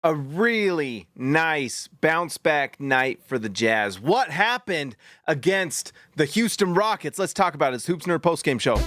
A really nice bounce back night for the Jazz. What happened against the Houston Rockets? Let's talk about it. It's Hoops Nerd postgame show.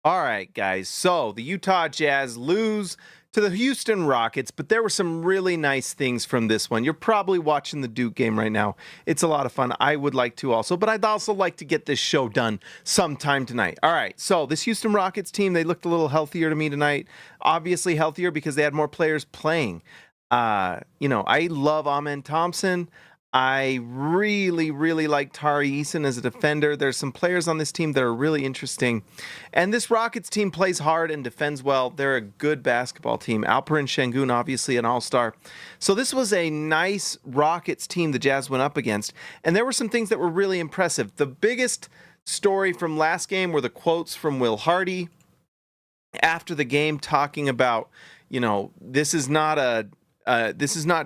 All right, guys. So the Utah Jazz lose to the Houston Rockets, but there were some really nice things from this one. You're probably watching the Duke game right now. It's a lot of fun. I would like to also, but I'd also like to get this show done sometime tonight. All right, so this Houston Rockets team, they looked a little healthier to me tonight. Obviously healthier because they had more players playing. I love Amen Thompson. I really like Tari Eason as a defender. There's some players on this team that are really interesting. And this Rockets team plays hard and defends well. They're a good basketball team. Alperen Şengün, obviously an all-star. So this was a nice Rockets team the Jazz went up against. And there were some things that were really impressive. The biggest story from last game were the quotes from Will Hardy after the game talking about, this is not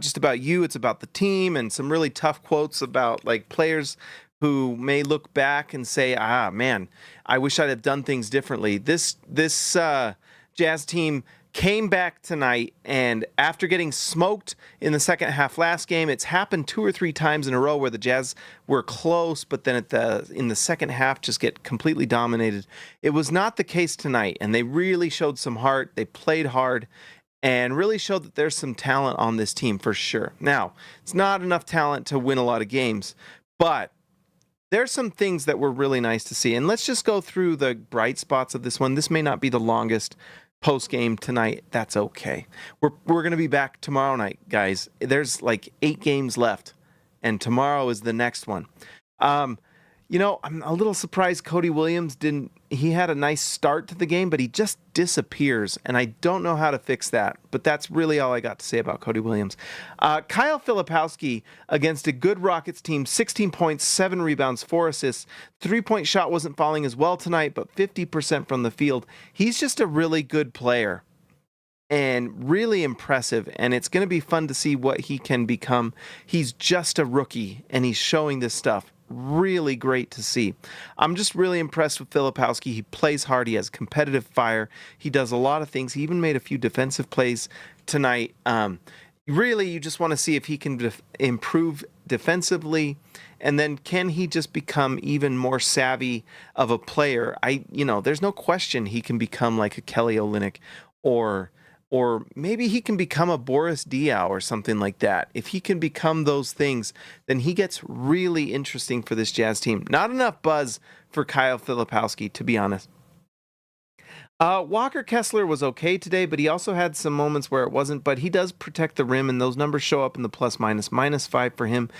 just about you, it's about the team, and some really tough quotes about like players who may look back and say, man, I wish I'd have done things differently. This Jazz team came back tonight, and after getting smoked in the second half last game, it's happened 2 or 3 times in a row where the Jazz were close, but then in the second half just get completely dominated. It was not the case tonight, and they really showed some heart. They played hard and really showed that there's some talent on this team for sure. Now, it's not enough talent to win a lot of games, but there's some things that were really nice to see. And let's just go through the bright spots of this one. This may not be the longest post-game tonight. That's okay. We're going to be back tomorrow night, guys. There's like 8 games left, and tomorrow is the next one. I'm a little surprised Cody Williams he had a nice start to the game, but he just disappears, and I don't know how to fix that. But that's really all I got to say about Cody Williams. Kyle Filipowski against a good Rockets team, 16 points, 7 rebounds, 4 assists. 3-point shot wasn't falling as well tonight, but 50% from the field. He's just a really good player and really impressive, and it's going to be fun to see what he can become. He's just a rookie, and he's showing this stuff. Really great to see. I'm just really impressed with Filipowski. He plays hard. He has competitive fire. He does a lot of things. He even made a few defensive plays tonight. Really, you just want to see if he can improve defensively, and then can he just become even more savvy of a player? There's no question he can become like a Kelly Olynyk or maybe he can become a Boris Diaw or something like that. If he can become those things, then he gets really interesting for this Jazz team. Not enough buzz for Kyle Filipowski, to be honest. Walker Kessler was okay today, but he also had some moments where it wasn't. But he does protect the rim, and those numbers show up in the plus-minus. -5 for him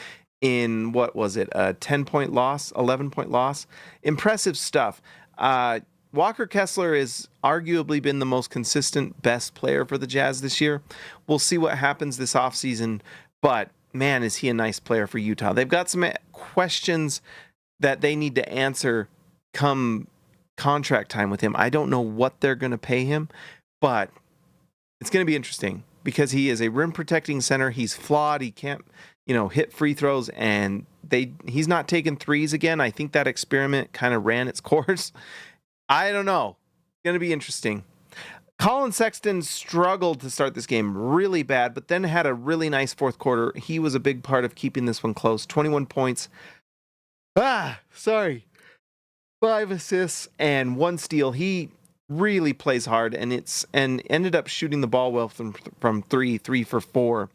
in, what was it, a 10-point loss, 11-point loss? Impressive stuff. Walker Kessler has arguably been the most consistent, best player for the Jazz this year. We'll see what happens this offseason, but man, is he a nice player for Utah. They've got some questions that they need to answer come contract time with him. I don't know what they're going to pay him, but it's going to be interesting because he is a rim protecting center. He's flawed. He can't, hit free throws, and he's not taking threes again. I think that experiment kind of ran its course. I don't know. It's going to be interesting. Colin Sexton struggled to start this game really bad, but then had a really nice fourth quarter. He was a big part of keeping this one close. 21 points. 5 assists and 1 steal. He really plays hard, and ended up shooting the ball well from 3 for 4.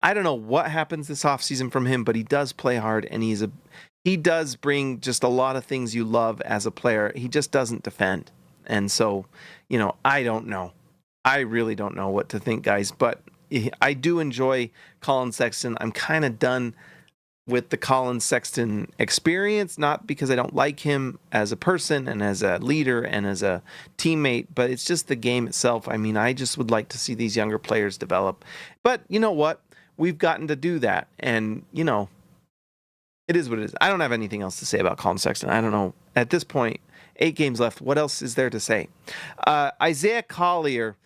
I don't know what happens this offseason from him, but he does play hard, and he does bring just a lot of things you love as a player. He just doesn't defend. And so, I don't know. I really don't know what to think, guys. But I do enjoy Colin Sexton. I'm kind of done with the Colin Sexton experience, not because I don't like him as a person and as a leader and as a teammate, but it's just the game itself. I mean, I just would like to see these younger players develop. But you know what? We've gotten to do that. And, it is what it is. I don't have anything else to say about Colin Sexton. I don't know. At this point, 8 games left. What else is there to say? Isaiah Collier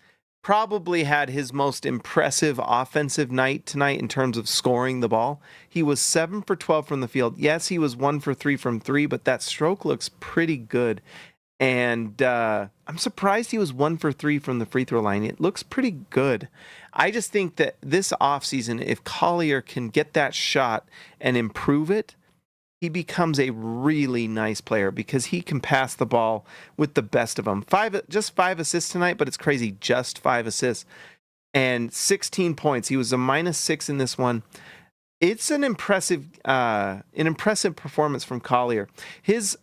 probably had his most impressive offensive night tonight in terms of scoring the ball. He was 7 for 12 from the field. Yes, he was 1 for 3 from 3, but that stroke looks pretty good. And I'm surprised he was 1 for 3 from the free throw line. It looks pretty good. I just think that this offseason, if Collier can get that shot and improve it, he becomes a really nice player because he can pass the ball with the best of them. Just 5 assists tonight, but it's crazy. Just 5 assists and 16 points. He was a -6 in this one. It's an impressive performance from Collier. His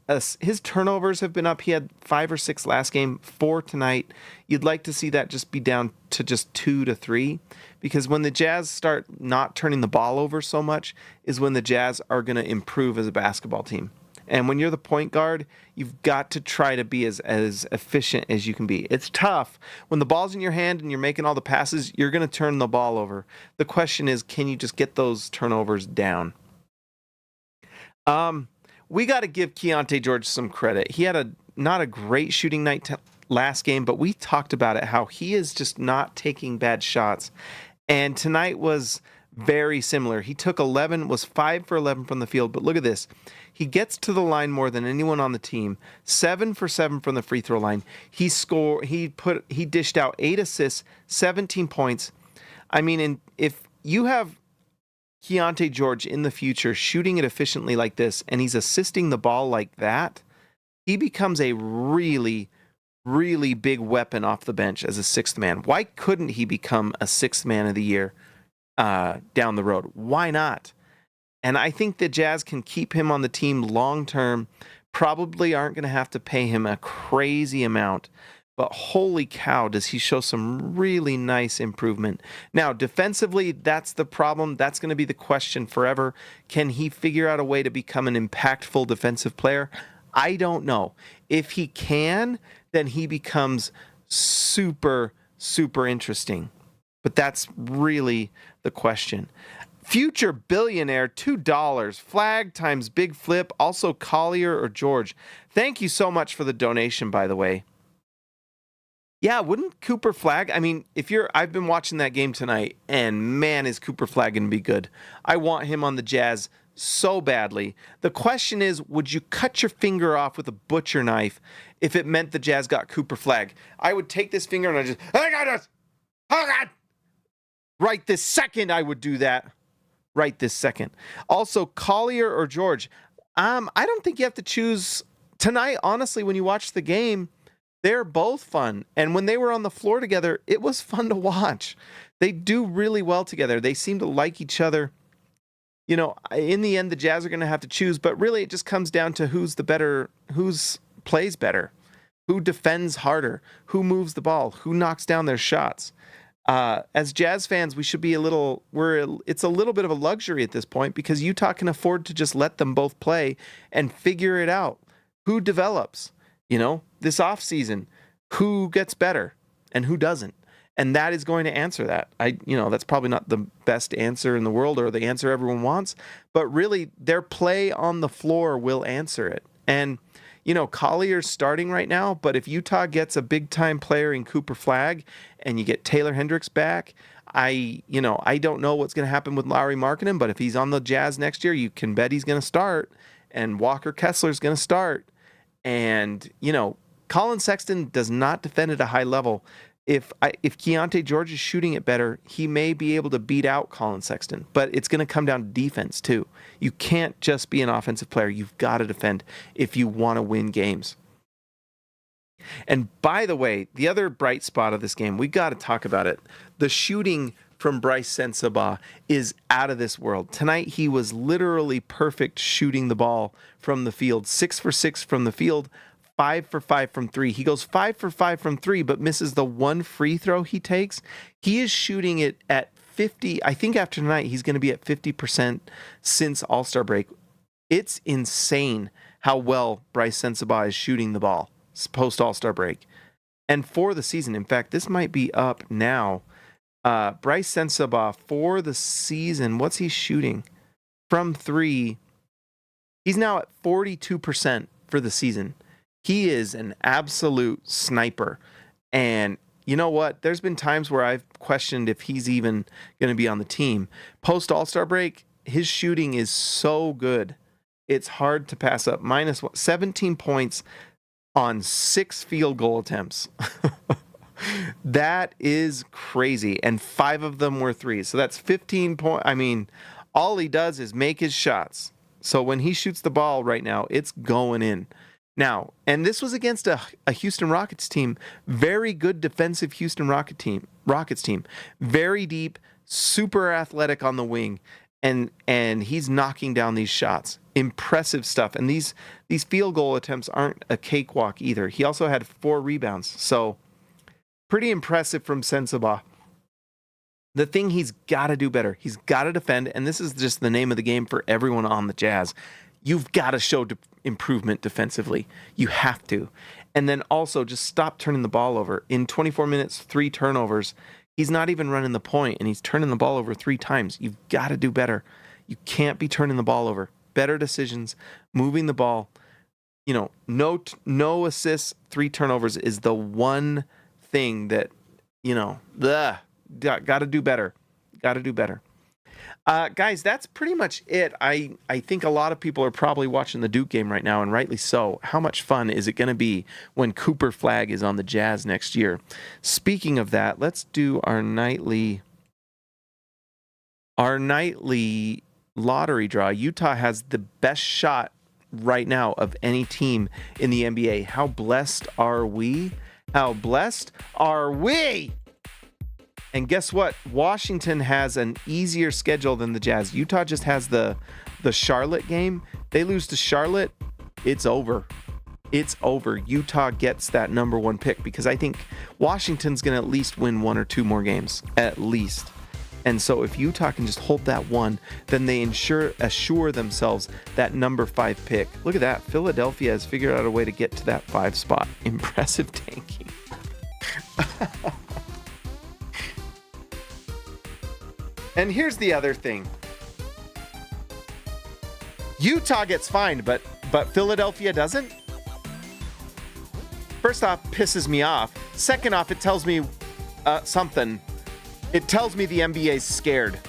turnovers have been up. He had 5 or 6 last game, 4 tonight. You'd like to see that just be down to just 2 to 3, because when the Jazz start not turning the ball over so much is when the Jazz are going to improve as a basketball team. And when you're the point guard, you've got to try to be as efficient as you can be. It's tough. When the ball's in your hand and you're making all the passes, you're going to turn the ball over. The question is, can you just get those turnovers down? We got to give Keontae George some credit. He had not a great shooting night last game, but we talked about it, how he is just not taking bad shots. And tonight was very similar. He took 5 for 11 from the field, but look at this. He gets to the line more than anyone on the team. 7 for 7 from the free throw line. He dished out 8 assists, 17 points. I mean, if you have Keontae George in the future shooting it efficiently like this, and he's assisting the ball like that, he becomes a really, really big weapon off the bench as a 6th man. Why couldn't he become a 6th man of the year down the road? Why not? And I think the Jazz can keep him on the team long term. Probably aren't going to have to pay him a crazy amount. But holy cow, does he show some really nice improvement. Now, defensively, that's the problem. That's going to be the question forever. Can he figure out a way to become an impactful defensive player? I don't know. If he can, then he becomes super, super interesting. But that's really the question. Future billionaire, $2. Flag times big flip. Also Collier or George. Thank you so much for the donation, by the way. Yeah, wouldn't Cooper Flag? I mean, I've been watching that game tonight, and man, is Cooper Flag going to be good. I want him on the Jazz so badly. The question is, would you cut your finger off with a butcher knife if it meant the Jazz got Cooper Flag? I would take this finger and I just, I got it. Oh God! Right this second, I would do that. Right this second. Also, Collier or George. I don't think you have to choose tonight. Honestly, when you watch the game, they're both fun. And when they were on the floor together, it was fun to watch. They do really well together. They seem to like each other. You know, in the end, the Jazz are going to have to choose, but really it just comes down to who's plays better, who defends harder, who moves the ball, who knocks down their shots. As Jazz fans, we should be it's a little bit of a luxury at this point because Utah can afford to just let them both play and figure it out. Who develops, this offseason, who gets better and who doesn't. And that is going to answer that. That's probably not the best answer in the world or the answer everyone wants, but really their play on the floor will answer it. And Collier's starting right now, but if Utah gets a big-time player in Cooper Flag and you get Taylor Hendricks back, I don't know what's going to happen with Lauri Markkanen, but if he's on the Jazz next year, you can bet he's going to start, and Walker Kessler's going to start. And, Colin Sexton does not defend at a high level. If Keontae George is shooting it better, he may be able to beat out Colin Sexton. But it's going to come down to defense, too. You can't just be an offensive player. You've got to defend if you want to win games. And by the way, the other bright spot of this game, we got to talk about it. The shooting from Bryce Sensabaugh is out of this world. Tonight, he was literally perfect shooting the ball from the field. 6 for 6 from the field. 5 for 5 from 3. He goes 5 for 5 from 3, but misses the one free throw he takes. He is shooting it at 50. I think after tonight, he's going to be at 50% since All-Star break. It's insane how well Bryce Sensabaugh is shooting the ball post All-Star break. And for the season, in fact, this might be up now. Bryce Sensabaugh for the season, what's he shooting? From 3, he's now at 42% for the season. He is an absolute sniper. And you know what? There's been times where I've questioned if he's even going to be on the team. Post All-Star break, his shooting is so good. It's hard to pass up. Minus 17 points on 6 field goal attempts. That is crazy. And 5 of them were threes. So that's 15 points. I mean, all he does is make his shots. So when he shoots the ball right now, it's going in. Now, and this was against a Houston Rockets team, very good defensive Houston Rockets team, very deep, super athletic on the wing, and he's knocking down these shots. Impressive stuff. And these field goal attempts aren't a cakewalk either. He also had 4 rebounds, so pretty impressive from Sensabaugh. The thing he's got to do better, he's got to defend, and this is just the name of the game for everyone on the Jazz. You've got to show improvement defensively. You have to. And then also just stop turning the ball over. In 24 minutes, 3 turnovers. He's not even running the point, and he's turning the ball over 3 times. You've got to do better. You can't be turning the ball over. Better decisions, moving the ball. You know, no assists, 3 turnovers is the one thing that, you know, got to do better. Got to do better. Guys, that's pretty much it. I think a lot of people are probably watching the Duke game right now, and rightly so. How much fun is it going to be when Cooper Flagg is on the Jazz next year? Speaking of that, let's do our nightly lottery draw. Utah has the best shot right now of any team in the NBA. How blessed are we? How blessed are we? And guess what? Washington has an easier schedule than the Jazz. Utah just has the Charlotte game. They lose to Charlotte, it's over. It's over. Utah gets that number 1 pick because I think Washington's going to at least win 1 or 2 more games. At least. And so if Utah can just hold that 1, then they assure themselves that number 5 pick. Look at that. Philadelphia has figured out a way to get to that 5 spot. Impressive tanking. And here's the other thing. Utah gets fined, but Philadelphia doesn't? First off, pisses me off. Second off, it tells me something. It tells me the NBA's scared.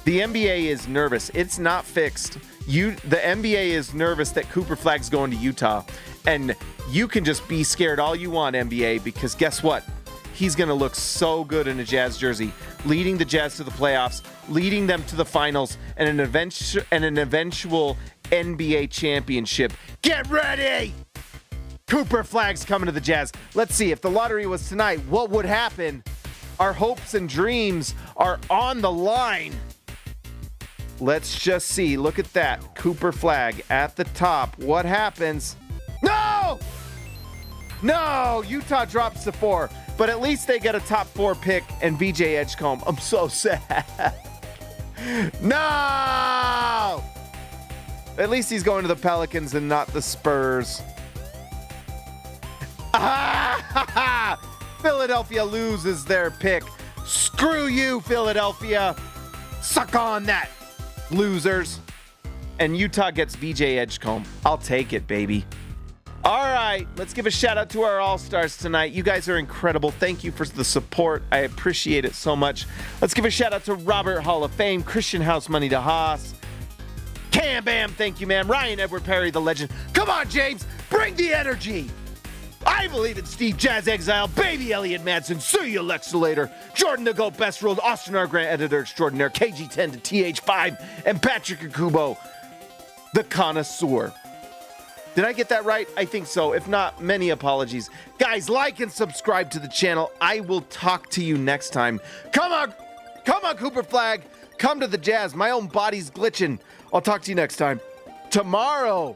The NBA is nervous. It's not fixed. The NBA is nervous that Cooper Flagg's going to Utah. And you can just be scared all you want, NBA, because guess what? He's going to look so good in a Jazz jersey, leading the Jazz to the playoffs, leading them to the finals, and an eventual NBA championship. Get ready! Cooper Flagg's coming to the Jazz. Let's see, if the lottery was tonight, what would happen? Our hopes and dreams are on the line. Let's just see. Look at that. Cooper Flagg at the top. What happens? No! No! Utah drops to 4. But at least they get a top 4 pick and VJ Edgecombe. I'm so sad. No! At least he's going to the Pelicans and not the Spurs. Philadelphia loses their pick. Screw you, Philadelphia. Suck on that, losers. And Utah gets VJ Edgecombe. I'll take it, baby. All right, let's give a shout out to our All-Stars tonight. You guys are incredible. Thank you for the support. I appreciate it so much. Let's give a shout out to Robert Hall of Fame, Christian House Money to Haas, Cam Bam, thank you, man. Ryan Edward Perry, the legend. Come on, James, bring the energy. I believe in Steve Jazz Exile, Baby Elliott Madsen, see you Lex later, Jordan the GOAT Best Ruled, Austin R. Grant Editor Extraordinaire, KG10 to TH5, and Patrick Akubo, the Connoisseur. Did I get that right? I think so. If not, many apologies. Guys, like and subscribe to the channel. I will talk to you next time. Come on, Cooper Flagg. Come to the Jazz. My own body's glitching. I'll talk to you next time. Tomorrow.